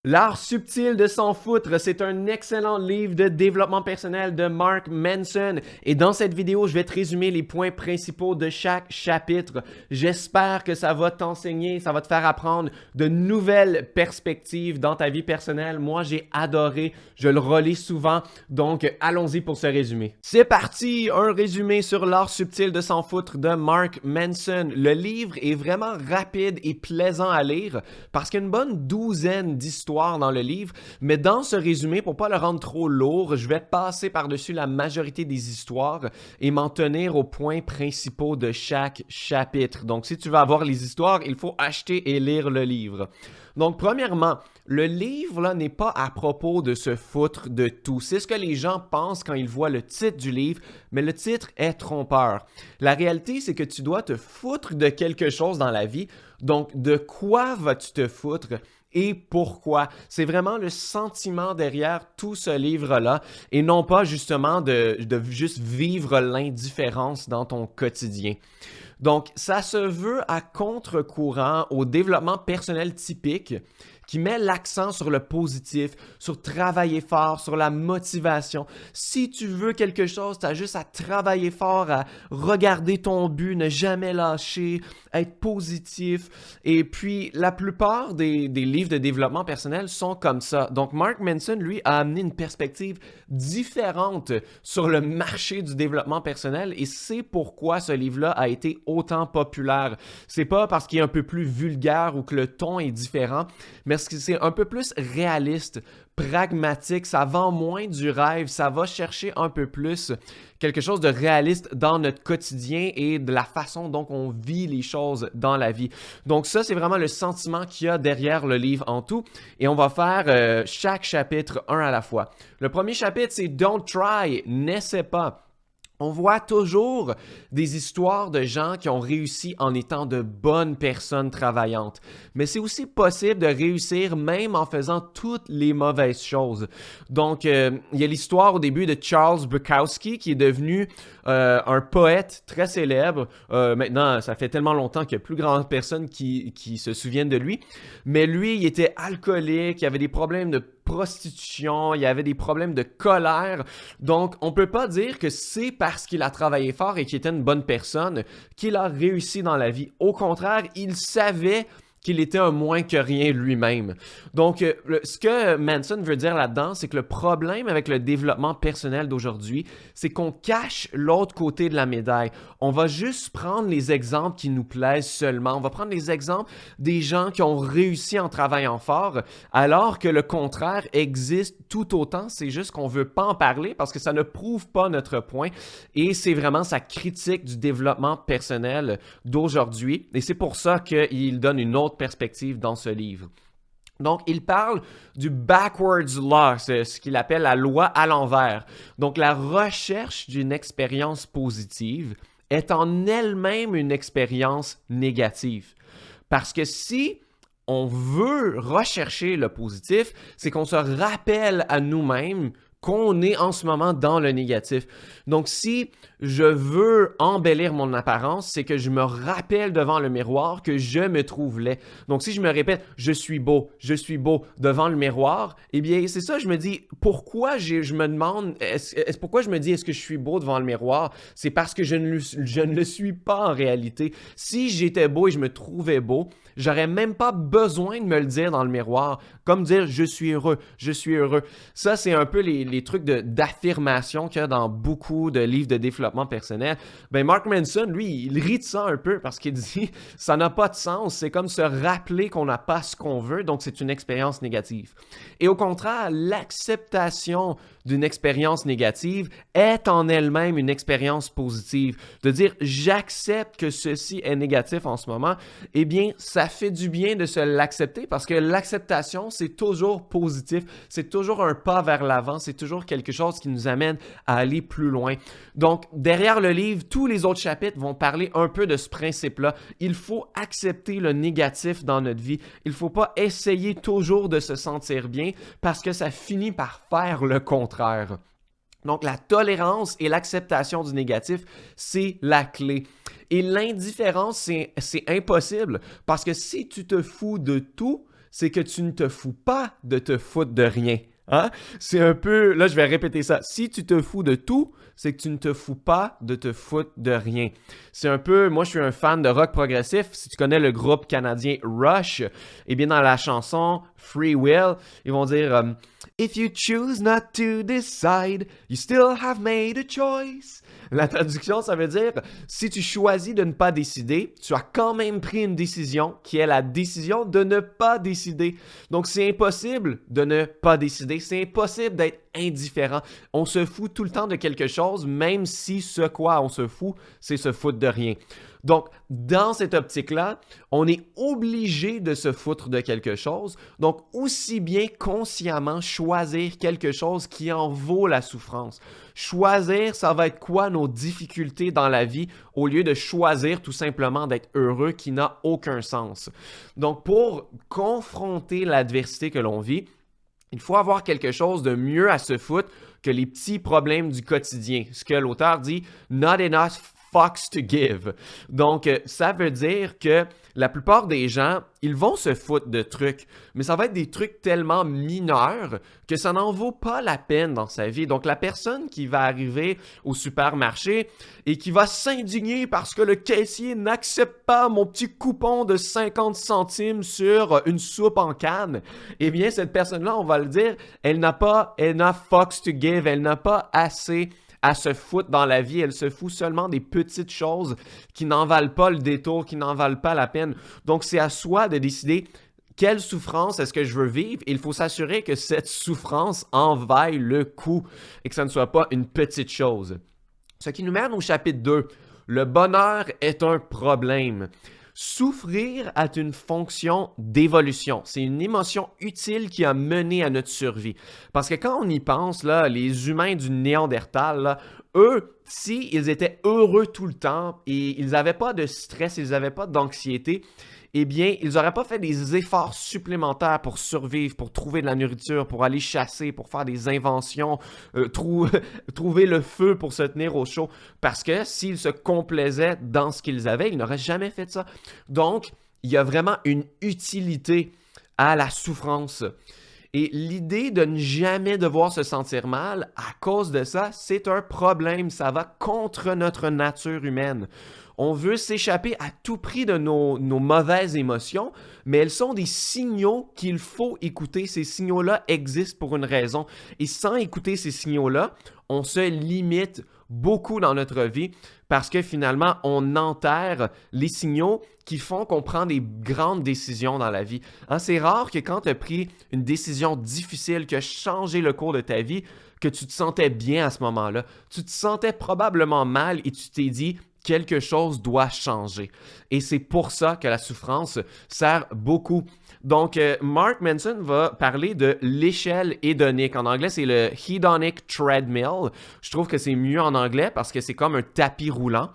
L'art subtil de s'en foutre, c'est un excellent livre de développement personnel de Mark Manson. Et dans cette vidéo, je vais te résumer les points principaux de chaque chapitre. J'espère que ça va t'enseigner, ça va te faire apprendre de nouvelles perspectives dans ta vie personnelle. Moi, j'ai adoré, je le relis souvent, donc allons-y pour ce résumé. C'est parti, un résumé sur l'art subtil de s'en foutre de Mark Manson. Le livre est vraiment rapide et plaisant à lire parce qu'il y a une bonne douzaine d'histoires dans le livre, mais dans ce résumé, pour pas le rendre trop lourd, je vais passer par-dessus la majorité des histoires et m'en tenir aux points principaux de chaque chapitre. Donc, si tu veux avoir les histoires, il faut acheter et lire le livre. Donc, premièrement, le livre là n'est pas à propos de se foutre de tout. C'est ce que les gens pensent quand ils voient le titre du livre, mais le titre est trompeur. La réalité, c'est que tu dois te foutre de quelque chose dans la vie. Donc, de quoi vas-tu te foutre? Et pourquoi? C'est vraiment le sentiment derrière tout ce livre-là et non pas justement de juste vivre l'indifférence dans ton quotidien. Donc, ça se veut à contre-courant au développement personnel typique qui met l'accent sur le positif, sur travailler fort, sur la motivation. Si tu veux quelque chose, tu as juste à travailler fort, à regarder ton but, ne jamais lâcher, être positif. Et puis, la plupart des livres de développement personnel sont comme ça. Donc, Mark Manson, lui, a amené une perspective différente sur le marché du développement personnel et c'est pourquoi ce livre-là a été autant populaire. C'est pas parce qu'il est un peu plus vulgaire ou que le ton est différent, mais parce que c'est un peu plus réaliste, pragmatique, ça vend moins du rêve, ça va chercher un peu plus quelque chose de réaliste dans notre quotidien et de la façon dont on vit les choses dans la vie. Donc ça, c'est vraiment le sentiment qu'il y a derrière le livre en tout et on va faire chaque chapitre un à la fois. Le premier chapitre, c'est Don't try, n'essaie pas. On voit toujours des histoires de gens qui ont réussi en étant de bonnes personnes travaillantes. Mais c'est aussi possible de réussir même en faisant toutes les mauvaises choses. Donc, il y a l'histoire au début de Charles Bukowski qui est devenu un poète très célèbre. Maintenant, ça fait tellement longtemps qu'il n'y a plus grande personne qui se souvienne de lui. Mais lui, il était alcoolique, il avait des problèmes de prostitution, il y avait des problèmes de colère. Donc, on ne peut pas dire que c'est parce qu'il a travaillé fort et qu'il était une bonne personne qu'il a réussi dans la vie. Au contraire, il savait qu'il était un moins que rien lui-même. Donc, ce que Manson veut dire là-dedans, c'est que le problème avec le développement personnel d'aujourd'hui, c'est qu'on cache l'autre côté de la médaille. On va juste prendre les exemples qui nous plaisent seulement. On va prendre les exemples des gens qui ont réussi en travaillant fort, alors que le contraire existe tout autant. C'est juste qu'on ne veut pas en parler parce que ça ne prouve pas notre point. Et c'est vraiment sa critique du développement personnel d'aujourd'hui. Et c'est pour ça qu'il donne une autre perspective dans ce livre. Donc, il parle du backwards law, ce qu'il appelle la loi à l'envers. Donc, la recherche d'une expérience positive est en elle-même une expérience négative. Parce que si on veut rechercher le positif, c'est qu'on se rappelle à nous-mêmes qu'on est en ce moment dans le négatif. Donc, si je veux embellir mon apparence, c'est que je me rappelle devant le miroir que je me trouve laid. Donc, si je me répète « je suis beau » devant le miroir, eh bien, c'est ça, je me dis, pourquoi je me demande, pourquoi je me dis est-ce que je suis beau devant le miroir? C'est parce que je ne le suis pas en réalité. Si j'étais beau et je me trouvais beau, j'aurais même pas besoin de me le dire dans le miroir, comme dire « je suis heureux ». Ça, c'est un peu les trucs d'affirmation qu'il y a dans beaucoup de livres de développement personnel. Ben Mark Manson, lui, il rit de ça un peu parce qu'il dit « ça n'a pas de sens, c'est comme se rappeler qu'on n'a pas ce qu'on veut, donc c'est une expérience négative ». Et au contraire, l'acceptation d'une expérience négative est en elle-même une expérience positive. De dire « j'accepte que ceci est négatif en ce moment », eh bien, ça fait du bien de se l'accepter parce que l'acceptation, c'est toujours positif, c'est toujours un pas vers l'avant, c'est toujours quelque chose qui nous amène à aller plus loin. Donc, derrière le livre, tous les autres chapitres vont parler un peu de ce principe-là. Il faut accepter le négatif dans notre vie. Il ne faut pas essayer toujours de se sentir bien parce que ça finit par faire le contraire. Donc, la tolérance et l'acceptation du négatif, c'est la clé. Et l'indifférence, c'est impossible parce que si tu te fous de tout, c'est que tu ne te fous pas de te foutre de rien. Hein? C'est un peu... Là, je vais répéter ça. Si tu te fous de tout, c'est que tu ne te fous pas de te foutre de rien. C'est un peu... Moi, je suis un fan de rock progressif. Si tu connais le groupe canadien Rush, eh bien, dans la chanson Free Will, ils vont dire If you choose not to decide, you still have made a choice. La traduction, ça veut dire, si tu choisis de ne pas décider, tu as quand même pris une décision qui est la décision de ne pas décider. Donc, c'est impossible de ne pas décider. C'est impossible d'être indifférent. On se fout tout le temps de quelque chose, même si ce quoi on se fout, c'est se foutre de rien. Donc, dans cette optique-là, on est obligé de se foutre de quelque chose. Donc, aussi bien consciemment choisir quelque chose qui en vaut la souffrance. Choisir, ça va être quoi nos difficultés dans la vie au lieu de choisir tout simplement d'être heureux qui n'a aucun sens. Donc, pour confronter l'adversité que l'on vit, il faut avoir quelque chose de mieux à se foutre que les petits problèmes du quotidien. Ce que l'auteur dit, not enough fucks to give. Donc, ça veut dire que la plupart des gens, ils vont se foutre de trucs, mais ça va être des trucs tellement mineurs que ça n'en vaut pas la peine dans sa vie. Donc, la personne qui va arriver au supermarché et qui va s'indigner parce que le caissier n'accepte pas mon petit coupon de 50 centimes sur une soupe en canne, eh bien, cette personne-là, on va le dire, elle n'a pas enough fucks to give, elle n'a pas assez à se foutre dans la vie. Elle se fout seulement des petites choses qui n'en valent pas le détour, qui n'en valent pas la peine. Donc, c'est à soi de décider quelle souffrance est-ce que je veux vivre. Il faut s'assurer que cette souffrance en vaille le coup et que ça ne soit pas une petite chose. Ce qui nous mène au chapitre 2. Le bonheur est un problème. Souffrir a une fonction d'évolution. C'est une émotion utile qui a mené à notre survie. Parce que quand on y pense, là, les humains du Néandertal, là, eux, s'ils étaient heureux tout le temps et ils n'avaient pas de stress, ils n'avaient pas d'anxiété, eh bien, ils n'auraient pas fait des efforts supplémentaires pour survivre, pour trouver de la nourriture, pour aller chasser, pour faire des inventions, trouver le feu pour se tenir au chaud. Parce que s'ils se complaisaient dans ce qu'ils avaient, ils n'auraient jamais fait ça. Donc, il y a vraiment une utilité à la souffrance. Et l'idée de ne jamais devoir se sentir mal à cause de ça, c'est un problème. Ça va contre notre nature humaine. On veut s'échapper à tout prix de nos mauvaises émotions, mais elles sont des signaux qu'il faut écouter. Ces signaux-là existent pour une raison. Et sans écouter ces signaux-là, on se limite beaucoup dans notre vie parce que finalement, on enterre les signaux qui font qu'on prend des grandes décisions dans la vie. Hein, c'est rare que quand tu as pris une décision difficile qui a changé le cours de ta vie, que tu te sentais bien à ce moment-là. Tu te sentais probablement mal et tu t'es dit « quelque chose doit changer ». Et c'est pour ça que la souffrance sert beaucoup. Donc, Mark Manson va parler de l'échelle hédonique. En anglais, c'est le hedonic treadmill. Je trouve que c'est mieux en anglais parce que c'est comme un tapis roulant.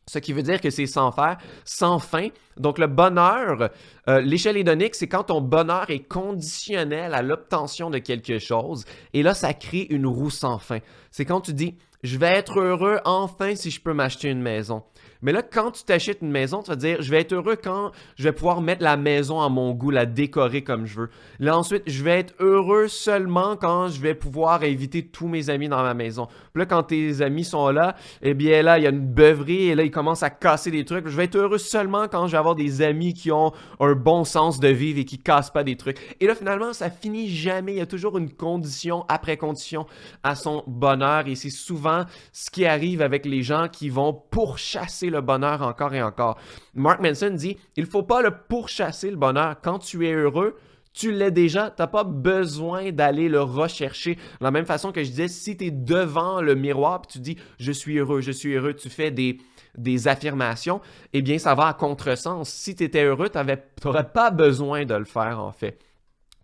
Ce qui veut dire que c'est sans fin. Donc, le bonheur, l'échelle hédonique, c'est quand ton bonheur est conditionnel à l'obtention de quelque chose. Et là, ça crée une roue sans fin. C'est quand tu dis « je vais être heureux enfin si je peux m'acheter une maison ». Mais là, quand tu t'achètes une maison, tu vas dire « je vais être heureux quand je vais pouvoir mettre la maison à mon goût, la décorer comme je veux ». Là, ensuite, je vais être heureux seulement quand je vais pouvoir inviter tous mes amis dans ma maison. Puis là, quand tes amis sont là, eh bien là, il y a une beuverie et là, ils commencent à casser des trucs. Je vais être heureux seulement quand je vais avoir des amis qui ont un bon sens de vivre et qui cassent pas des trucs. Et là, finalement, ça finit jamais. Il y a toujours une condition après condition à son bonheur et c'est souvent ce qui arrive avec les gens qui vont pourchasser le bonheur encore et encore. Mark Manson dit, il ne faut pas le pourchasser le bonheur. Quand tu es heureux, tu l'es déjà, tu n'as pas besoin d'aller le rechercher. De la même façon que je disais, si tu es devant le miroir et tu dis « je suis heureux », tu fais des affirmations, eh bien ça va à contresens. Si tu étais heureux, tu n'aurais pas besoin de le faire en fait.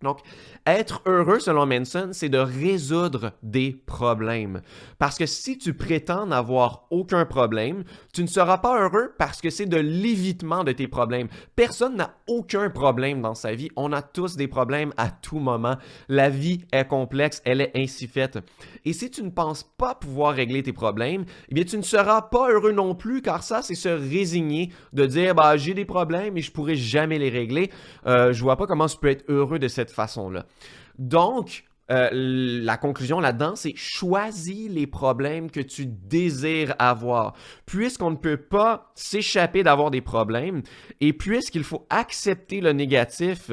Donc, être heureux, selon Manson, c'est de résoudre des problèmes. Parce que si tu prétends n'avoir aucun problème, tu ne seras pas heureux parce que c'est de l'évitement de tes problèmes. Personne n'a aucun problème dans sa vie. On a tous des problèmes à tout moment. La vie est complexe, elle est ainsi faite. Et si tu ne penses pas pouvoir régler tes problèmes, eh bien, tu ne seras pas heureux non plus, car ça, c'est se résigner de dire, bah, j'ai des problèmes et je pourrai jamais les régler. Je vois pas comment je peux être heureux de cette façon-là. Donc, la conclusion là-dedans, c'est choisis les problèmes que tu désires avoir. Puisqu'on ne peut pas s'échapper d'avoir des problèmes et puisqu'il faut accepter le négatif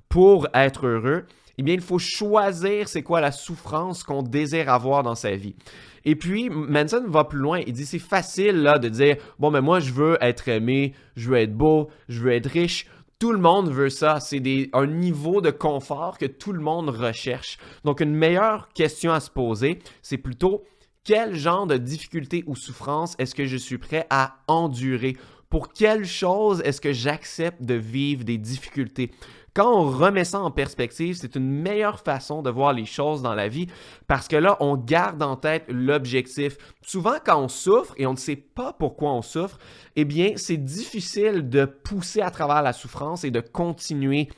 pour être heureux, eh bien, il faut choisir c'est quoi la souffrance qu'on désire avoir dans sa vie. Et puis, Manson va plus loin. Il dit, c'est facile là, de dire, bon, mais moi, je veux être aimé, je veux être beau, je veux être riche. Tout le monde veut ça. C'est un niveau de confort que tout le monde recherche. Donc, une meilleure question à se poser, c'est plutôt quel genre de difficulté ou souffrance est-ce que je suis prêt à endurer? Pour quelle chose est-ce que j'accepte de vivre des difficultés? Quand on remet ça en perspective, c'est une meilleure façon de voir les choses dans la vie parce que là, on garde en tête l'objectif. Souvent, quand on souffre et on ne sait pas pourquoi on souffre, eh bien, c'est difficile de pousser à travers la souffrance et de continuer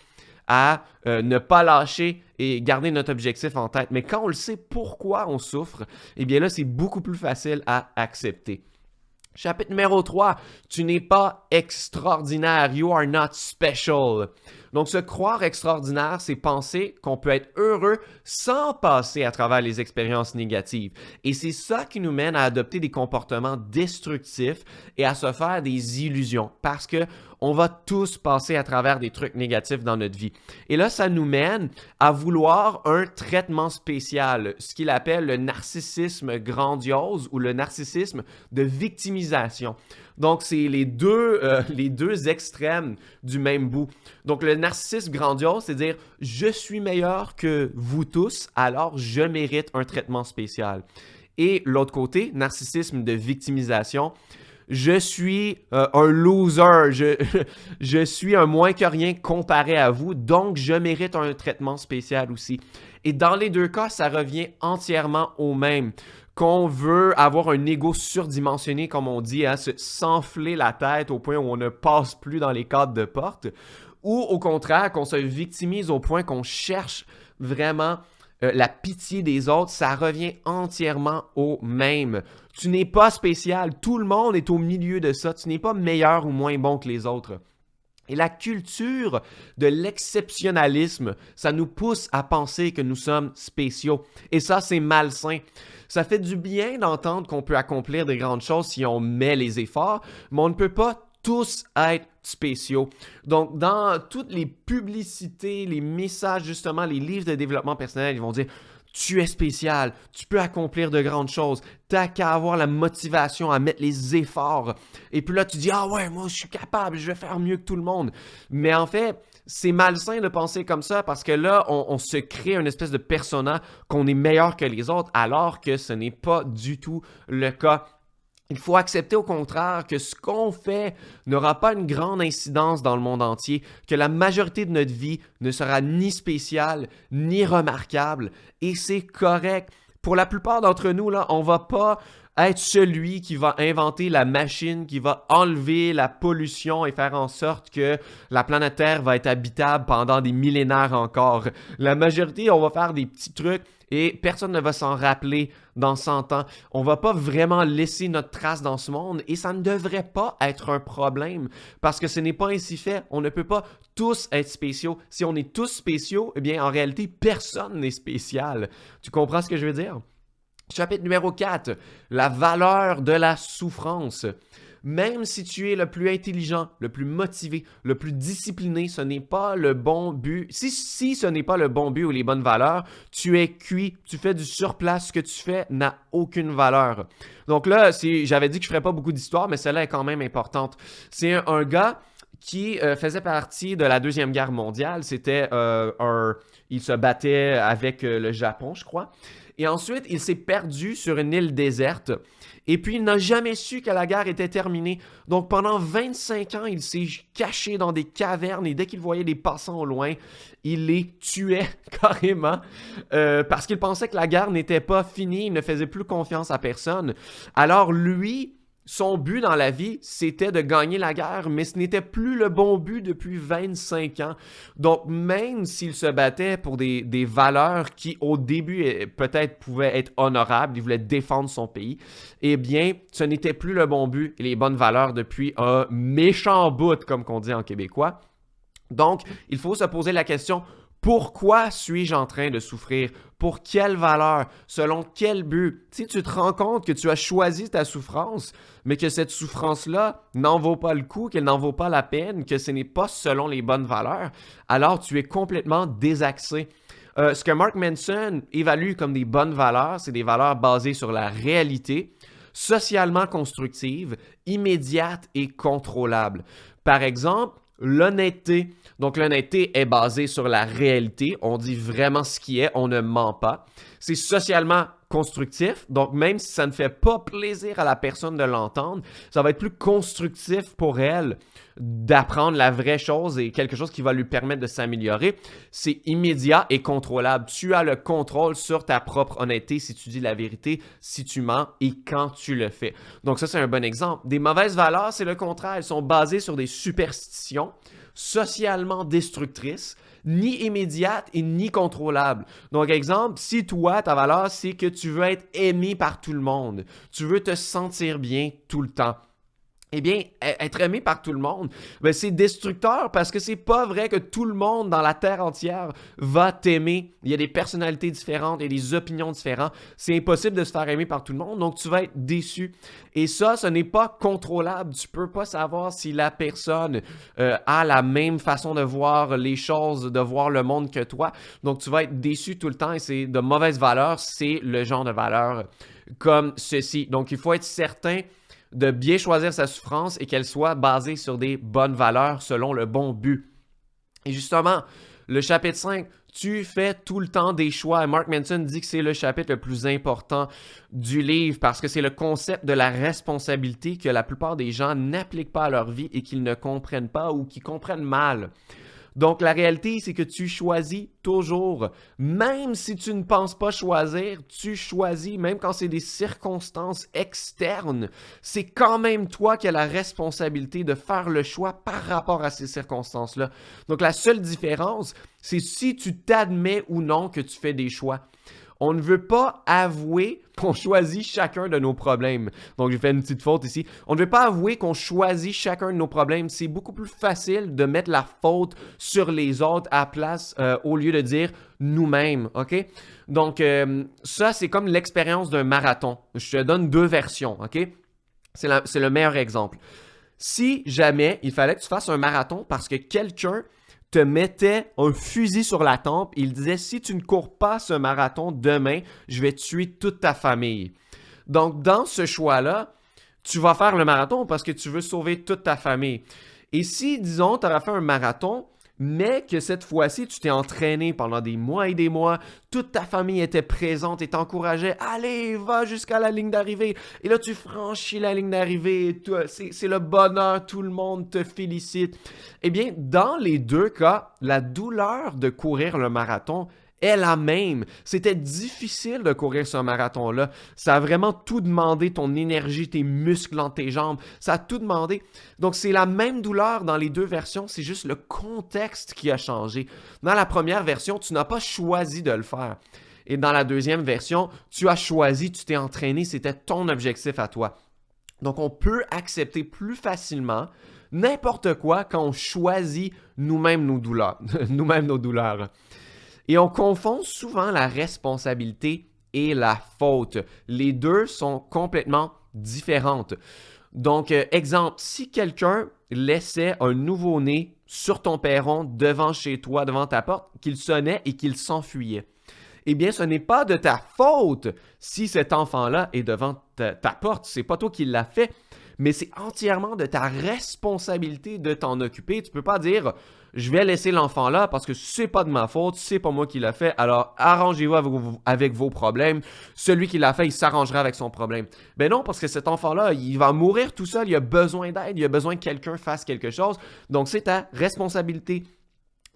à ne pas lâcher et garder notre objectif en tête. Mais quand on le sait pourquoi on souffre, eh bien là, c'est beaucoup plus facile à accepter. Chapitre numéro 3, tu n'es pas extraordinaire, you are not special. Donc, se croire extraordinaire, c'est penser qu'on peut être heureux sans passer à travers les expériences négatives. Et c'est ça qui nous mène à adopter des comportements destructifs et à se faire des illusions parce que on va tous passer à travers des trucs négatifs dans notre vie. Et là, ça nous mène à vouloir un traitement spécial, ce qu'il appelle le narcissisme grandiose ou le narcissisme de victimisation. Donc, c'est les deux extrêmes du même bout. Donc, le narcissisme grandiose, c'est dire « je suis meilleur que vous tous, alors je mérite un traitement spécial ». Et l'autre côté, narcissisme de victimisation, je suis un loser, je suis un moins que rien comparé à vous, donc je mérite un traitement spécial aussi. Et dans les deux cas, ça revient entièrement au même. Qu'on veut avoir un ego surdimensionné, comme on dit, hein, s'enfler la tête au point où on ne passe plus dans les cadres de porte, ou au contraire, qu'on se victimise au point qu'on cherche vraiment la pitié des autres, ça revient entièrement au même. Tu n'es pas spécial, tout le monde est au milieu de ça, tu n'es pas meilleur ou moins bon que les autres. Et la culture de l'exceptionnalisme, ça nous pousse à penser que nous sommes spéciaux. Et ça, c'est malsain. Ça fait du bien d'entendre qu'on peut accomplir des grandes choses si on met les efforts, mais on ne peut pas tous être spéciaux. Donc, dans toutes les publicités, les messages, justement, les livres de développement personnel, ils vont dire « Tu es spécial, tu peux accomplir de grandes choses, t'as qu'à avoir la motivation à mettre les efforts. » Et puis là, tu dis « Ah ouais, moi, je suis capable, je vais faire mieux que tout le monde. » Mais en fait, c'est malsain de penser comme ça parce que là, on se crée une espèce de persona qu'on est meilleur que les autres alors que ce n'est pas du tout le cas. Il faut accepter au contraire que ce qu'on fait n'aura pas une grande incidence dans le monde entier, que la majorité de notre vie ne sera ni spéciale, ni remarquable, et c'est correct. Pour la plupart d'entre nous, là, on ne va pas être celui qui va inventer la machine, qui va enlever la pollution et faire en sorte que la planète Terre va être habitable pendant des millénaires encore. La majorité, on va faire des petits trucs et personne ne va s'en rappeler dans 100 ans. On ne va pas vraiment laisser notre trace dans ce monde et ça ne devrait pas être un problème parce que ce n'est pas ainsi fait. On ne peut pas tous être spéciaux. Si on est tous spéciaux, eh bien en réalité, personne n'est spécial. Tu comprends ce que je veux dire? Chapitre numéro 4, la valeur de la souffrance. Même si tu es le plus intelligent, le plus motivé, le plus discipliné, ce n'est pas le bon but. Si ce n'est pas le bon but ou les bonnes valeurs, tu es cuit, tu fais du surplace, ce que tu fais n'a aucune valeur. Donc là, j'avais dit que je ne ferais pas beaucoup d'histoire, mais celle-là est quand même importante. C'est un gars qui faisait partie de la Deuxième Guerre mondiale. C'était il se battait avec le Japon, je crois. Et ensuite, il s'est perdu sur une île déserte. Et puis, il n'a jamais su que la guerre était terminée. Donc, pendant 25 ans, il s'est caché dans des cavernes et dès qu'il voyait des passants au loin, il les tuait carrément parce qu'il pensait que la guerre n'était pas finie. Il ne faisait plus confiance à personne. Alors, lui, son but dans la vie, c'était de gagner la guerre, mais ce n'était plus le bon but depuis 25 ans. Donc, même s'il se battait pour des valeurs qui, au début, peut-être pouvaient être honorables, il voulait défendre son pays, eh bien, ce n'était plus le bon but et les bonnes valeurs depuis un méchant bout, comme qu'on dit en québécois. Donc, il faut se poser la question, pourquoi suis-je en train de souffrir? Pour quelle valeur? Selon quel but? Si tu te rends compte que tu as choisi ta souffrance, mais que cette souffrance-là n'en vaut pas le coup, qu'elle n'en vaut pas la peine, que ce n'est pas selon les bonnes valeurs, alors tu es complètement désaxé. Ce que Mark Manson évalue comme des bonnes valeurs, c'est des valeurs basées sur la réalité, socialement constructives, immédiates et contrôlables. Par exemple, l'honnêteté. Donc, l'honnêteté est basée sur la réalité. On dit vraiment ce qui est, on ne ment pas. C'est socialement constructif. Donc, même si ça ne fait pas plaisir à la personne de l'entendre, ça va être plus constructif pour elle d'apprendre la vraie chose et quelque chose qui va lui permettre de s'améliorer. C'est immédiat et contrôlable. Tu as le contrôle sur ta propre honnêteté si tu dis la vérité, si tu mens et quand tu le fais. Donc ça, c'est un bon exemple. Des mauvaises valeurs, c'est le contraire. Elles sont basées sur des superstitions socialement destructrices, ni immédiates et ni contrôlables. Donc, exemple, si toi, ta valeur, c'est que tu veux être aimé par tout le monde, tu veux te sentir bien tout le temps, eh bien, être aimé par tout le monde, ben c'est destructeur parce que c'est pas vrai que tout le monde dans la terre entière va t'aimer. Il y a des personnalités différentes, il y a des opinions différentes. C'est impossible de se faire aimer par tout le monde, donc tu vas être déçu. Et ça, ce n'est pas contrôlable. Tu peux pas savoir si la personne a la même façon de voir les choses, de voir le monde que toi. Donc, tu vas être déçu tout le temps et c'est de mauvaises valeurs. C'est le genre de valeurs comme ceci. Donc, il faut être certain de bien choisir sa souffrance et qu'elle soit basée sur des bonnes valeurs selon le bon but. Et justement, le chapitre 5, tu fais tout le temps des choix. Mark Manson dit que c'est le chapitre le plus important du livre parce que c'est le concept de la responsabilité que la plupart des gens n'appliquent pas à leur vie et qu'ils ne comprennent pas ou qu'ils comprennent mal. Donc, la réalité, c'est que tu choisis toujours. Même si tu ne penses pas choisir, tu choisis, même quand c'est des circonstances externes. C'est quand même toi qui as la responsabilité de faire le choix par rapport à ces circonstances-là. Donc, la seule différence, c'est si tu t'admets ou non que tu fais des choix. On ne veut pas avouer qu'on choisit chacun de nos problèmes. Donc, j'ai fait une petite faute ici. On ne veut pas avouer qu'on choisit chacun de nos problèmes. C'est beaucoup plus facile de mettre la faute sur les autres à la place au lieu de dire nous-mêmes, OK? Donc, ça, c'est comme l'expérience d'un marathon. Je te donne deux versions, OK? C'est le meilleur exemple. Si jamais il fallait que tu fasses un marathon parce que quelqu'un te mettait un fusil sur la tempe et il disait « Si tu ne cours pas ce marathon demain, je vais tuer toute ta famille. » Donc, dans ce choix-là, tu vas faire le marathon parce que tu veux sauver toute ta famille. Et si, disons, tu auras fait un marathon, mais que cette fois-ci, tu t'es entraîné pendant des mois et des mois, toute ta famille était présente et t'encourageait « Allez, va jusqu'à la ligne d'arrivée. » Et là, tu franchis la ligne d'arrivée, c'est le bonheur, tout le monde te félicite. Eh bien, dans les deux cas, la douleur de courir le marathon est la même. C'était difficile de courir ce marathon-là. Ça a vraiment tout demandé, ton énergie, tes muscles dans tes jambes. Ça a tout demandé. Donc, c'est la même douleur dans les deux versions. C'est juste le contexte qui a changé. Dans la première version, tu n'as pas choisi de le faire. Et dans la deuxième version, tu as choisi, tu t'es entraîné. C'était ton objectif à toi. Donc, on peut accepter plus facilement n'importe quoi quand on choisit nous-mêmes nos douleurs. Nous-mêmes nos douleurs. Et on confond souvent la responsabilité et la faute. Les deux sont complètement différentes. Donc, exemple, si quelqu'un laissait un nouveau-né sur ton perron devant chez toi, devant ta porte, qu'il sonnait et qu'il s'enfuyait, eh bien, ce n'est pas de ta faute si cet enfant-là est devant ta porte. C'est pas toi qui l'as fait. mais c'est entièrement de ta responsabilité de t'en occuper. Tu peux pas dire je vais laisser l'enfant là parce que c'est pas de ma faute, c'est pas moi qui l'a fait, alors arrangez-vous avec vos problèmes. Celui qui l'a fait, il s'arrangera avec son problème. Ben non, parce que cet enfant-là, il va mourir tout seul, il a besoin d'aide, il a besoin que quelqu'un fasse quelque chose. Donc c'est ta responsabilité.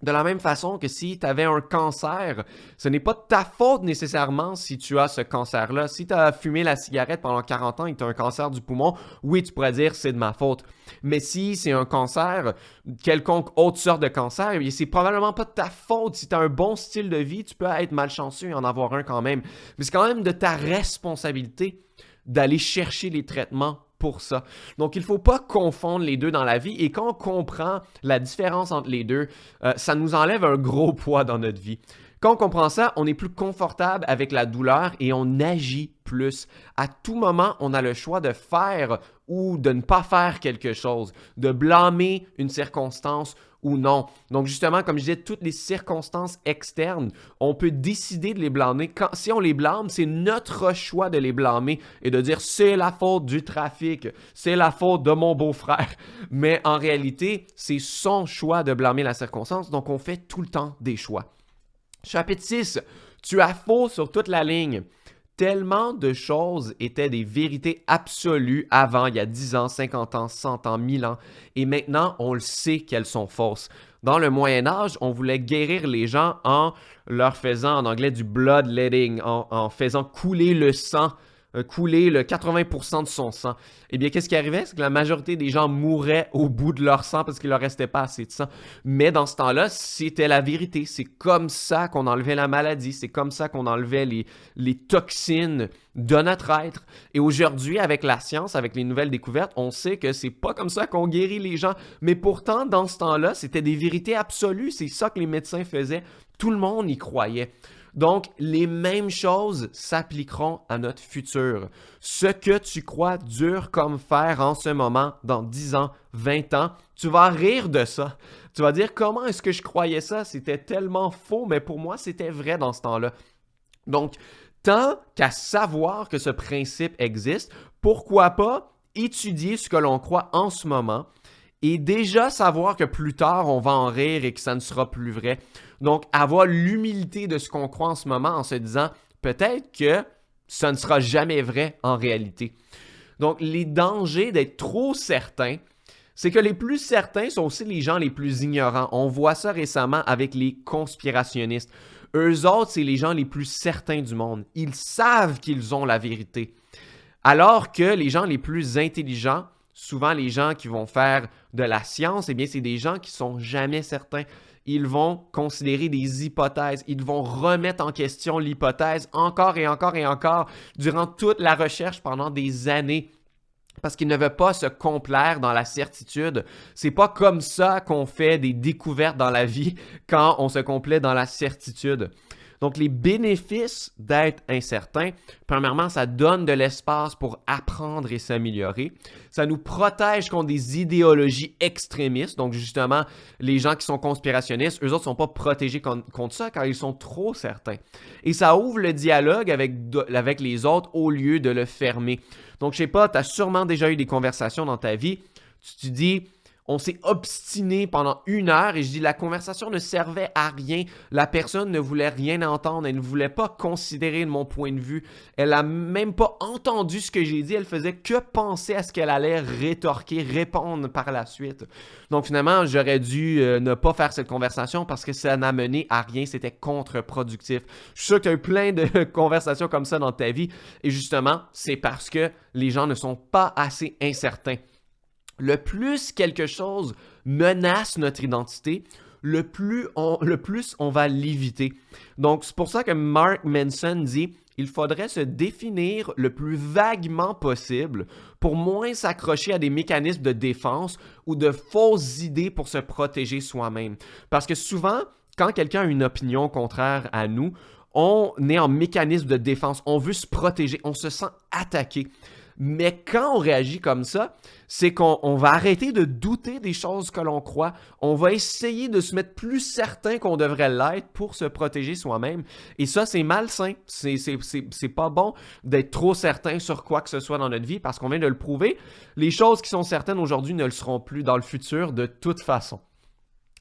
De la même façon que si tu avais un cancer, ce n'est pas de ta faute nécessairement si tu as ce cancer-là. Si tu as fumé la cigarette pendant 40 ans et que tu as un cancer du poumon, oui, tu pourrais dire c'est de ma faute. Mais si c'est un cancer, quelconque autre sorte de cancer, c'est probablement pas de ta faute. Si tu as un bon style de vie, tu peux être malchanceux et en avoir un quand même. Mais c'est quand même de ta responsabilité d'aller chercher les traitements pour ça. Donc, il ne faut pas confondre les deux dans la vie et quand on comprend la différence entre les deux, ça nous enlève un gros poids dans notre vie. Quand on comprend ça, on est plus confortable avec la douleur et on agit plus. À tout moment, on a le choix de faire ou de ne pas faire quelque chose, de blâmer une circonstance ou non. Donc justement, comme je disais, toutes les circonstances externes, on peut décider de les blâmer. Si on les blâme, c'est notre choix de les blâmer et de dire c'est la faute du trafic, c'est la faute de mon beau-frère. Mais en réalité, c'est son choix de blâmer la circonstance, donc on fait tout le temps des choix. Chapitre 6, tu as faux sur toute la ligne. Tellement de choses étaient des vérités absolues avant, il y a 10 ans, 50 ans, 100 ans, 1000 ans, et maintenant, on le sait qu'elles sont fausses. Dans le Moyen Âge, on voulait guérir les gens en leur faisant, en anglais, du bloodletting, en faisant couler le sang, couler le 80% de son sang. Eh bien, qu'est-ce qui arrivait? C'est que la majorité des gens mouraient au bout de leur sang parce qu'il leur restait pas assez de sang. Mais dans ce temps-là, c'était la vérité. C'est comme ça qu'on enlevait la maladie. C'est comme ça qu'on enlevait les toxines de notre être. Et aujourd'hui, avec la science, avec les nouvelles découvertes, on sait que c'est pas comme ça qu'on guérit les gens. Mais pourtant, dans ce temps-là, c'était des vérités absolues. C'est ça que les médecins faisaient. Tout le monde y croyait. Donc, les mêmes choses s'appliqueront à notre futur. Ce que tu crois dur comme fer en ce moment, dans 10 ans, 20 ans, tu vas rire de ça. Tu vas dire, comment est-ce que je croyais ça? C'était tellement faux, mais pour moi, c'était vrai dans ce temps-là. Donc, tant qu'à savoir que ce principe existe, pourquoi pas étudier ce que l'on croit en ce moment et déjà savoir que plus tard, on va en rire et que ça ne sera plus vrai. Donc, avoir l'humilité de ce qu'on croit en ce moment en se disant peut-être que ça ne sera jamais vrai en réalité. Donc, les dangers d'être trop certain, c'est que les plus certains sont aussi les gens les plus ignorants. On voit ça récemment avec les conspirationnistes. Eux autres, c'est les gens les plus certains du monde. Ils savent qu'ils ont la vérité. Alors que les gens les plus intelligents, souvent les gens qui vont faire de la science, eh bien, c'est des gens qui sont jamais certains. Ils vont considérer des hypothèses. Ils vont remettre en question l'hypothèse encore et encore et encore durant toute la recherche pendant des années. Parce qu'ils ne veulent pas se complaire dans la certitude. C'est pas comme ça qu'on fait des découvertes dans la vie quand on se complaît dans la certitude. Donc, les bénéfices d'être incertain, premièrement, ça donne de l'espace pour apprendre et s'améliorer. Ça nous protège contre des idéologies extrémistes. Donc, justement, les gens qui sont conspirationnistes, eux autres ne sont pas protégés contre ça car ils sont trop certains. Et ça ouvre le dialogue avec les autres au lieu de le fermer. Donc, je sais pas, tu as sûrement déjà eu des conversations dans ta vie. Tu te dis... On s'est obstiné pendant 1 heure et je dis la conversation ne servait à rien. La personne ne voulait rien entendre. Elle ne voulait pas considérer mon point de vue. Elle n'a même pas entendu ce que j'ai dit. Elle faisait que penser à ce qu'elle allait rétorquer, répondre par la suite. Donc finalement, j'aurais dû ne pas faire cette conversation parce que ça n'a mené à rien. C'était contre-productif. Je suis sûr que tu as eu plein de conversations comme ça dans ta vie. Et justement, c'est parce que les gens ne sont pas assez incertains. Le plus quelque chose menace notre identité, le plus on va l'éviter. Donc, c'est pour ça que Mark Manson dit « Il faudrait se définir le plus vaguement possible pour moins s'accrocher à des mécanismes de défense ou de fausses idées pour se protéger soi-même. » Parce que souvent, quand quelqu'un a une opinion contraire à nous, on est en mécanisme de défense, on veut se protéger, on se sent attaqué. Mais quand on réagit comme ça, c'est qu'on va arrêter de douter des choses que l'on croit. On va essayer de se mettre plus certain qu'on devrait l'être pour se protéger soi-même. Et ça, c'est malsain. C'est pas bon d'être trop certain sur quoi que ce soit dans notre vie parce qu'on vient de le prouver. Les choses qui sont certaines aujourd'hui ne le seront plus dans le futur de toute façon.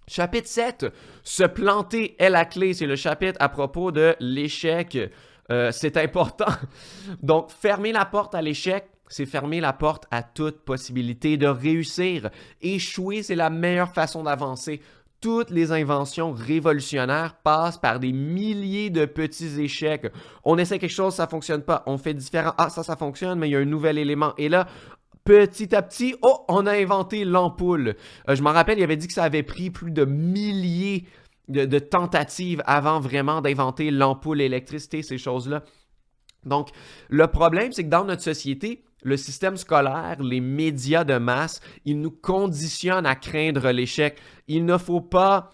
Chapitre 7, se planter est la clé. C'est le chapitre à propos de l'échec. C'est important. Donc, fermer la porte à l'échec, c'est fermer la porte à toute possibilité de réussir. Échouer, c'est la meilleure façon d'avancer. Toutes les inventions révolutionnaires passent par des milliers de petits échecs. On essaie quelque chose, ça ne fonctionne pas. On fait différent. Ah, ça fonctionne, mais il y a un nouvel élément. Et là, petit à petit, on a inventé l'ampoule. Je m'en rappelle, il avait dit que ça avait pris plus de milliers de tentatives avant vraiment d'inventer l'ampoule, l'électricité, ces choses-là. Donc, le problème, c'est que dans notre société, le système scolaire, les médias de masse, ils nous conditionnent à craindre l'échec. Il ne faut pas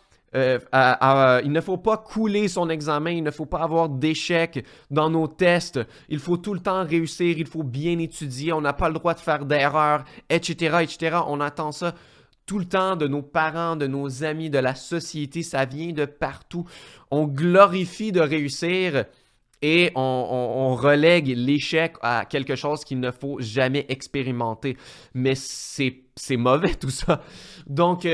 couler son examen, il ne faut pas avoir d'échecs dans nos tests, il faut tout le temps réussir, il faut bien étudier, on n'a pas le droit de faire d'erreurs, etc., etc. On attend ça tout le temps de nos parents, de nos amis, de la société, ça vient de partout. On glorifie de réussir et on relègue l'échec à quelque chose qu'il ne faut jamais expérimenter. Mais c'est mauvais tout ça. Donc,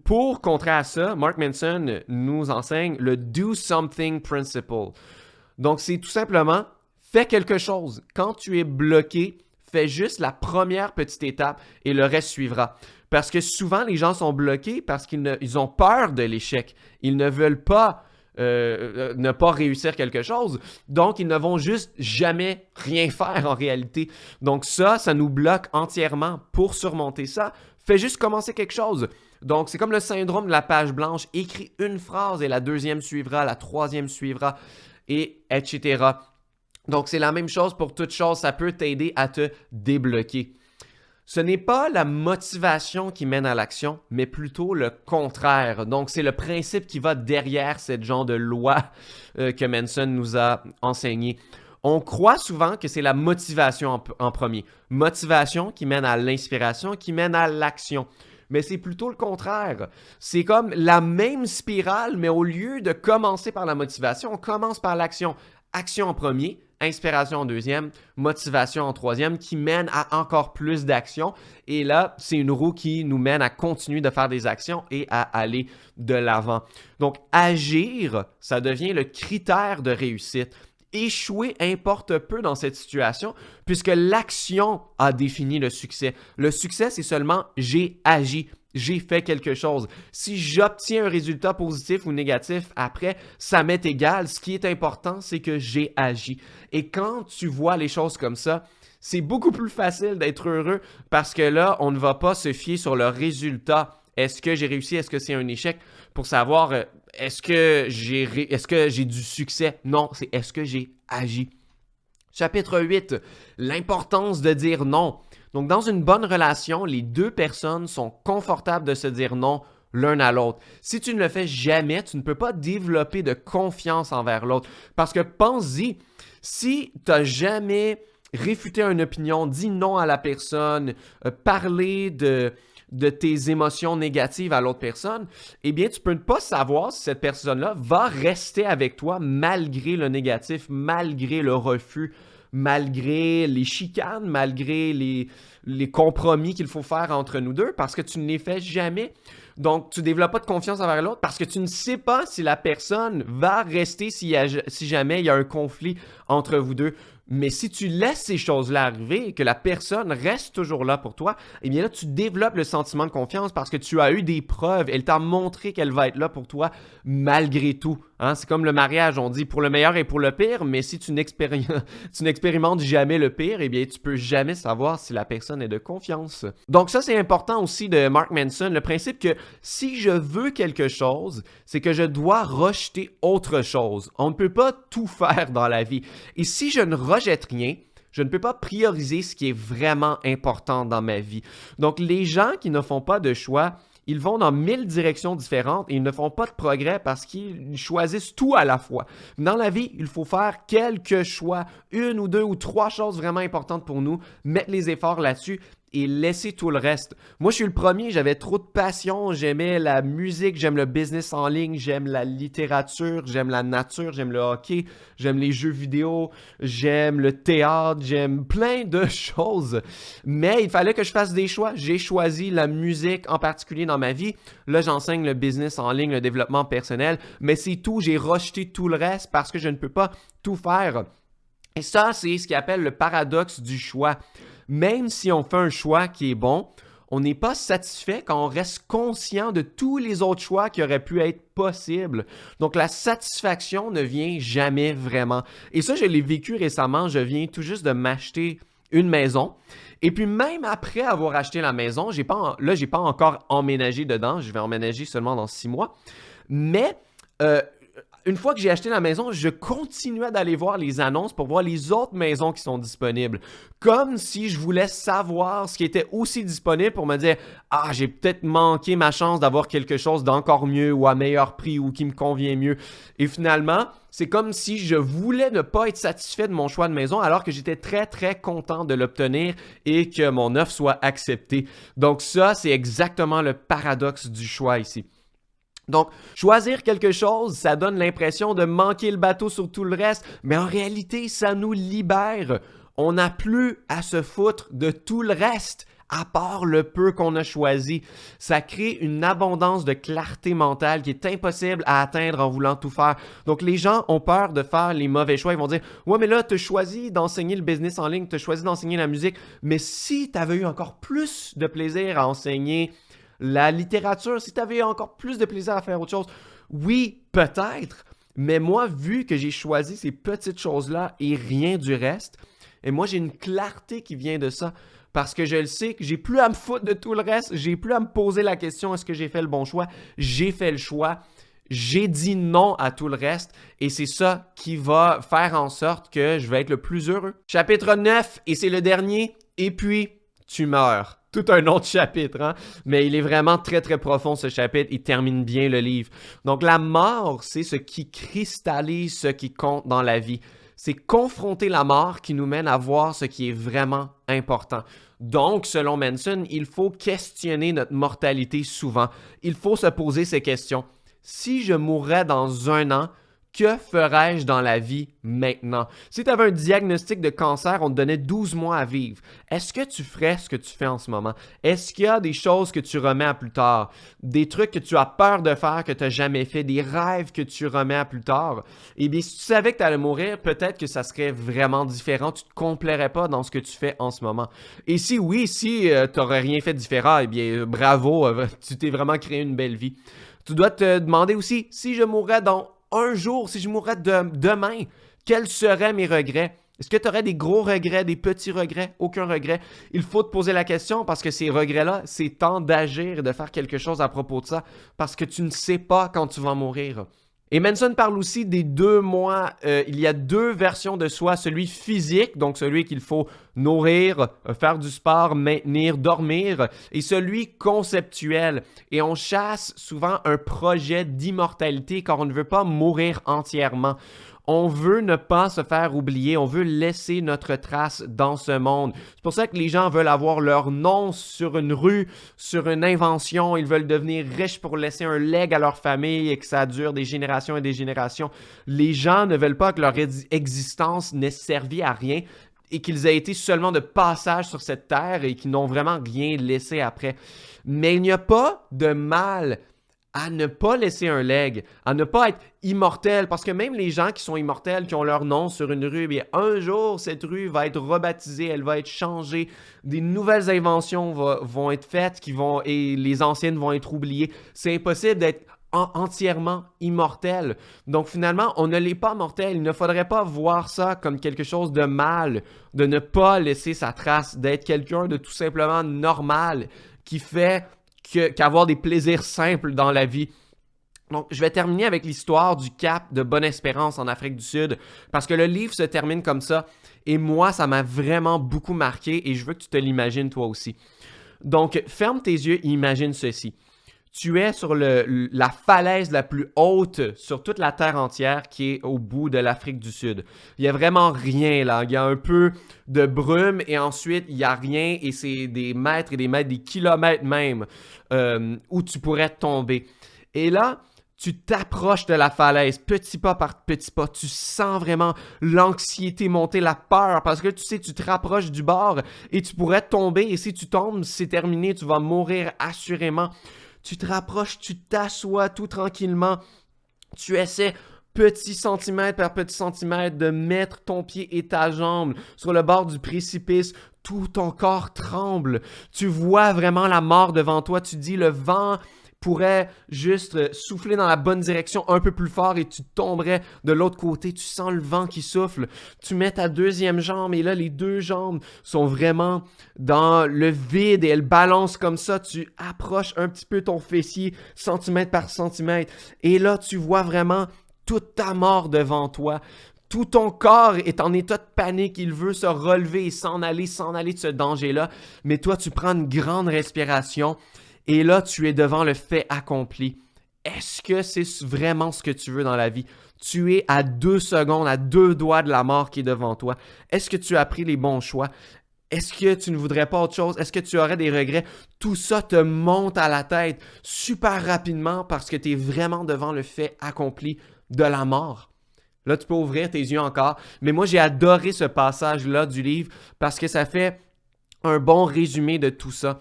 pour contrer à ça, Mark Manson nous enseigne le Do Something Principle. Donc, c'est tout simplement, fais quelque chose. Quand tu es bloqué, fais juste la première petite étape et le reste suivra. Parce que souvent, les gens sont bloqués parce qu'ils ont peur de l'échec. Ils ne veulent pas ne pas réussir quelque chose. Donc, ils ne vont juste jamais rien faire en réalité. Donc ça nous bloque entièrement. Pour surmonter ça, fais juste commencer quelque chose. Donc, c'est comme le syndrome de la page blanche. Écris une phrase et la deuxième suivra, la troisième suivra, et etc. Donc, c'est la même chose pour toute chose. Ça peut t'aider à te débloquer. Ce n'est pas la motivation qui mène à l'action, mais plutôt le contraire. Donc, c'est le principe qui va derrière cette genre de loi que Manson nous a enseigné. On croit souvent que c'est la motivation en premier. Motivation qui mène à l'inspiration, qui mène à l'action. Mais c'est plutôt le contraire. C'est comme la même spirale, mais au lieu de commencer par la motivation, on commence par l'action. Action en premier, inspiration en deuxième, motivation en troisième, qui mène à encore plus d'actions. Et là, c'est une roue qui nous mène à continuer de faire des actions et à aller de l'avant. Donc, agir, ça devient le critère de réussite. Échouer importe peu dans cette situation puisque l'action a défini le succès. Le succès, c'est seulement j'ai agi. J'ai fait quelque chose. Si j'obtiens un résultat positif ou négatif après, ça m'est égal. Ce qui est important, c'est que j'ai agi. Et quand tu vois les choses comme ça, c'est beaucoup plus facile d'être heureux parce que là, on ne va pas se fier sur le résultat. Est-ce que j'ai réussi? Est-ce que c'est un échec? Pour savoir, est-ce que j'ai du succès? Non, c'est est-ce que j'ai agi? Chapitre 8, l'importance de dire non. Donc, dans une bonne relation, les deux personnes sont confortables de se dire non l'un à l'autre. Si tu ne le fais jamais, tu ne peux pas développer de confiance envers l'autre. Parce que pense-y, si tu n'as jamais réfuté une opinion, dit non à la personne, parlé de tes émotions négatives à l'autre personne, eh bien, tu ne peux pas savoir si cette personne-là va rester avec toi malgré le négatif, malgré le refus, malgré les chicanes, malgré les compromis qu'il faut faire entre nous deux, parce que tu ne les fais jamais. Donc, tu ne développes pas de confiance envers l'autre parce que tu ne sais pas si la personne va rester si jamais il y a un conflit entre vous deux. Mais si tu laisses ces choses-là arriver et que la personne reste toujours là pour toi, eh bien là, tu développes le sentiment de confiance parce que tu as eu des preuves. Elle t'a montré qu'elle va être là pour toi malgré tout. Hein? C'est comme le mariage, on dit pour le meilleur et pour le pire, mais si tu n'expérimentes jamais le pire, eh bien, tu peux jamais savoir si la personne est de confiance. Donc ça, c'est important aussi de Mark Manson, le principe que si je veux quelque chose, c'est que je dois rejeter autre chose. On ne peut pas tout faire dans la vie. Et si je ne rejette rien, je ne peux pas prioriser ce qui est vraiment important dans ma vie. Donc, les gens qui ne font pas de choix, ils vont dans 1000 directions différentes et ils ne font pas de progrès parce qu'ils choisissent tout à la fois. Dans la vie, il faut faire quelques choix, une ou deux ou trois choses vraiment importantes pour nous, mettre les efforts là-dessus et laisser tout le reste. Moi, je suis le premier, j'avais trop de passion, j'aimais la musique, j'aime le business en ligne, j'aime la littérature, j'aime la nature, j'aime le hockey, j'aime les jeux vidéo, j'aime le théâtre, j'aime plein de choses. Mais il fallait que je fasse des choix. J'ai choisi la musique en particulier dans ma vie. Là, j'enseigne le business en ligne, le développement personnel, mais c'est tout, j'ai rejeté tout le reste parce que je ne peux pas tout faire. Et ça, c'est ce qu'ils appellent le paradoxe du choix. Même si on fait un choix qui est bon, on n'est pas satisfait quand on reste conscient de tous les autres choix qui auraient pu être possibles. Donc, la satisfaction ne vient jamais vraiment. Et ça, je l'ai vécu récemment. Je viens tout juste de m'acheter une maison. Et puis, même après avoir acheté la maison, j'ai pas encore emménagé dedans. Je vais emménager seulement dans 6 mois. Mais une fois que j'ai acheté la maison, je continuais d'aller voir les annonces pour voir les autres maisons qui sont disponibles. Comme si je voulais savoir ce qui était aussi disponible pour me dire « Ah, j'ai peut-être manqué ma chance d'avoir quelque chose d'encore mieux ou à meilleur prix ou qui me convient mieux. » Et finalement, c'est comme si je voulais ne pas être satisfait de mon choix de maison alors que j'étais très, très content de l'obtenir et que mon offre soit acceptée. Donc ça, c'est exactement le paradoxe du choix ici. Donc, choisir quelque chose, ça donne l'impression de manquer le bateau sur tout le reste, mais en réalité, ça nous libère. On n'a plus à se foutre de tout le reste, à part le peu qu'on a choisi. Ça crée une abondance de clarté mentale qui est impossible à atteindre en voulant tout faire. Donc, les gens ont peur de faire les mauvais choix. Ils vont dire « Ouais, mais là, tu as choisi d'enseigner le business en ligne, tu as choisi d'enseigner la musique, mais si tu avais eu encore plus de plaisir à enseigner la littérature, si tu avais encore plus de plaisir à faire autre chose, oui, peut-être, mais moi, vu que j'ai choisi ces petites choses-là et rien du reste, et moi, j'ai une clarté qui vient de ça, parce que je le sais que j'ai plus à me foutre de tout le reste, j'ai plus à me poser la question, est-ce que j'ai fait le bon choix? J'ai fait le choix, j'ai dit non à tout le reste, et c'est ça qui va faire en sorte que je vais être le plus heureux. Chapitre 9, et c'est le dernier, et puis tu meurs. Tout un autre chapitre, hein? Mais il est vraiment très, très profond, ce chapitre. Il termine bien le livre. Donc, la mort, c'est ce qui cristallise ce qui compte dans la vie. C'est confronter la mort qui nous mène à voir ce qui est vraiment important. Donc, selon Manson, il faut questionner notre mortalité souvent. Il faut se poser ces questions. Si je mourrais dans 1 an, que ferais-je dans la vie maintenant? Si tu avais un diagnostic de cancer, on te donnait 12 mois à vivre. Est-ce que tu ferais ce que tu fais en ce moment? Est-ce qu'il y a des choses que tu remets à plus tard? Des trucs que tu as peur de faire que tu n'as jamais fait? Des rêves que tu remets à plus tard? Eh bien, si tu savais que tu allais mourir, peut-être que ça serait vraiment différent. Tu ne te complairais pas dans ce que tu fais en ce moment. Et si oui, si tu n'aurais rien fait de différent, eh bien, bravo, tu t'es vraiment créé une belle vie. Tu dois te demander aussi, si je mourrais dans 1 jour, si je mourrais demain, quels seraient mes regrets? Est-ce que tu aurais des gros regrets, des petits regrets? Aucun regret. Il faut te poser la question parce que ces regrets-là, c'est temps d'agir et de faire quelque chose à propos de ça parce que tu ne sais pas quand tu vas mourir. Et Manson parle aussi des 2 mois. Il y a 2 versions de soi, celui physique, donc celui qu'il faut nourrir, faire du sport, maintenir, dormir, et celui conceptuel. Et on chasse souvent un projet d'immortalité car on ne veut pas mourir entièrement. On veut ne pas se faire oublier, on veut laisser notre trace dans ce monde. C'est pour ça que les gens veulent avoir leur nom sur une rue, sur une invention. Ils veulent devenir riches pour laisser un legs à leur famille et que ça dure des générations et des générations. Les gens ne veulent pas que leur existence n'ait servi à rien et qu'ils aient été seulement de passage sur cette terre et qu'ils n'ont vraiment rien laissé après. Mais il n'y a pas de mal à ne pas laisser un leg, à ne pas être immortel, parce que même les gens qui sont immortels, qui ont leur nom sur une rue, bien, un jour, cette rue va être rebaptisée, elle va être changée, des nouvelles inventions vont être faites et les anciennes vont être oubliées. C'est impossible d'être entièrement immortel. Donc finalement, on ne l'est pas mortel. Il ne faudrait pas voir ça comme quelque chose de mal, de ne pas laisser sa trace, d'être quelqu'un de tout simplement normal, qui fait qu'avoir des plaisirs simples dans la vie. Donc, je vais terminer avec l'histoire du Cap de Bonne-Espérance en Afrique du Sud, parce que le livre se termine comme ça, et moi, ça m'a vraiment beaucoup marqué, et je veux que tu te l'imagines toi aussi. Donc, ferme tes yeux et imagine ceci. Tu es sur la falaise la plus haute sur toute la terre entière qui est au bout de l'Afrique du Sud. Il n'y a vraiment rien là. Il y a un peu de brume et ensuite il n'y a rien et c'est des mètres et des mètres, des kilomètres même où tu pourrais tomber. Et là, tu t'approches de la falaise, petit pas par petit pas. Tu sens vraiment l'anxiété monter, la peur, parce que tu sais, tu te rapproches du bord et tu pourrais tomber. Et si tu tombes, c'est terminé, tu vas mourir assurément. Tu te rapproches, tu t'assois tout tranquillement. Tu essaies petit centimètre par petit centimètre de mettre ton pied et ta jambe sur le bord du précipice. Tout ton corps tremble. Tu vois vraiment la mort devant toi. Tu dis, le vent pourrait juste souffler dans la bonne direction un peu plus fort et tu tomberais de l'autre côté. Tu sens le vent qui souffle. Tu mets ta deuxième jambe et là, les deux jambes sont vraiment dans le vide et elles balancent comme ça. Tu approches un petit peu ton fessier centimètre par centimètre et là, tu vois vraiment toute ta mort devant toi. Tout ton corps est en état de panique. Il veut se relever et s'en aller de ce danger-là. Mais toi, tu prends une grande respiration. Et là, tu es devant le fait accompli. Est-ce que c'est vraiment ce que tu veux dans la vie? Tu es à 2 secondes, à 2 doigts de la mort qui est devant toi. Est-ce que tu as pris les bons choix? Est-ce que tu ne voudrais pas autre chose? Est-ce que tu aurais des regrets? Tout ça te monte à la tête super rapidement parce que tu es vraiment devant le fait accompli de la mort. Là, tu peux ouvrir tes yeux encore. Mais moi, j'ai adoré ce passage-là du livre parce que ça fait un bon résumé de tout ça.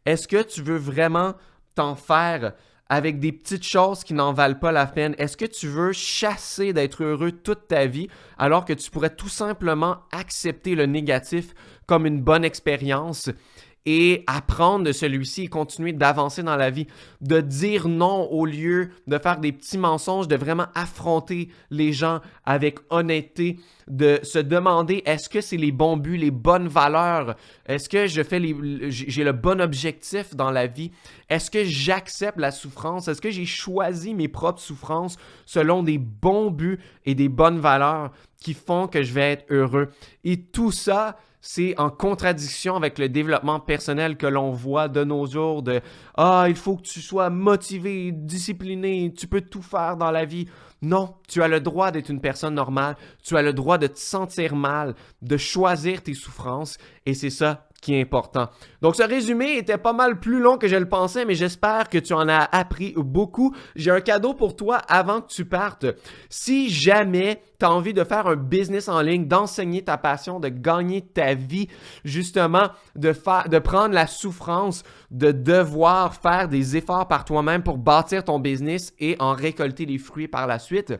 Est-ce que tu veux vraiment t'en faire avec des petites choses qui n'en valent pas la peine? Est-ce que tu veux chasser d'être heureux toute ta vie alors que tu pourrais tout simplement accepter le négatif comme une bonne expérience et apprendre de celui-ci et continuer d'avancer dans la vie, de dire non au lieu de faire des petits mensonges, de vraiment affronter les gens avec honnêteté, de se demander est-ce que c'est les bons buts, les bonnes valeurs, est-ce que j'ai le bon objectif dans la vie, est-ce que j'accepte la souffrance, est-ce que j'ai choisi mes propres souffrances selon des bons buts et des bonnes valeurs qui font que je vais être heureux. Et tout ça, c'est en contradiction avec le développement personnel que l'on voit de nos jours de « Ah, il faut que tu sois motivé, discipliné, tu peux tout faire dans la vie. » Non, tu as le droit d'être une personne normale, tu as le droit de te sentir mal, de choisir tes souffrances et c'est ça qui est important. Donc, ce résumé était pas mal plus long que je le pensais, mais j'espère que tu en as appris beaucoup. J'ai un cadeau pour toi avant que tu partes. Si jamais tu as envie de faire un business en ligne, d'enseigner ta passion, de gagner ta vie, justement, de prendre la souffrance, de devoir faire des efforts par toi-même pour bâtir ton business et en récolter les fruits par la suite,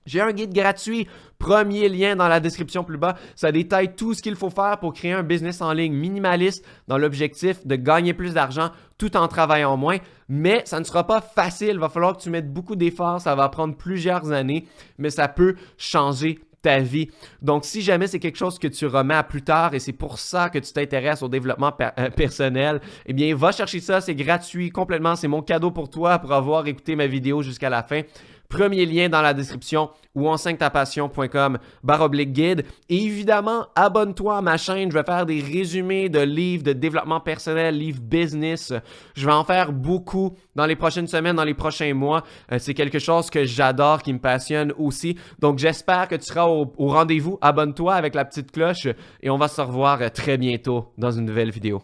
j'ai un guide gratuit, premier lien dans la description plus bas. Ça détaille tout ce qu'il faut faire pour créer un business en ligne minimaliste dans l'objectif de gagner plus d'argent tout en travaillant moins. Mais ça ne sera pas facile, il va falloir que tu mettes beaucoup d'efforts, ça va prendre plusieurs années, mais ça peut changer ta vie. Donc, si jamais c'est quelque chose que tu remets à plus tard et c'est pour ça que tu t'intéresses au développement personnel, eh bien, va chercher ça, c'est gratuit complètement, c'est mon cadeau pour toi pour avoir écouté ma vidéo jusqu'à la fin. Premier lien dans la description ou enseignetapassion.com/guide. Et évidemment, abonne-toi à ma chaîne. Je vais faire des résumés de livres de développement personnel, livres business. Je vais en faire beaucoup dans les prochaines semaines, dans les prochains mois. C'est quelque chose que j'adore, qui me passionne aussi. Donc, j'espère que tu seras au rendez-vous. Abonne-toi avec la petite cloche et on va se revoir très bientôt dans une nouvelle vidéo.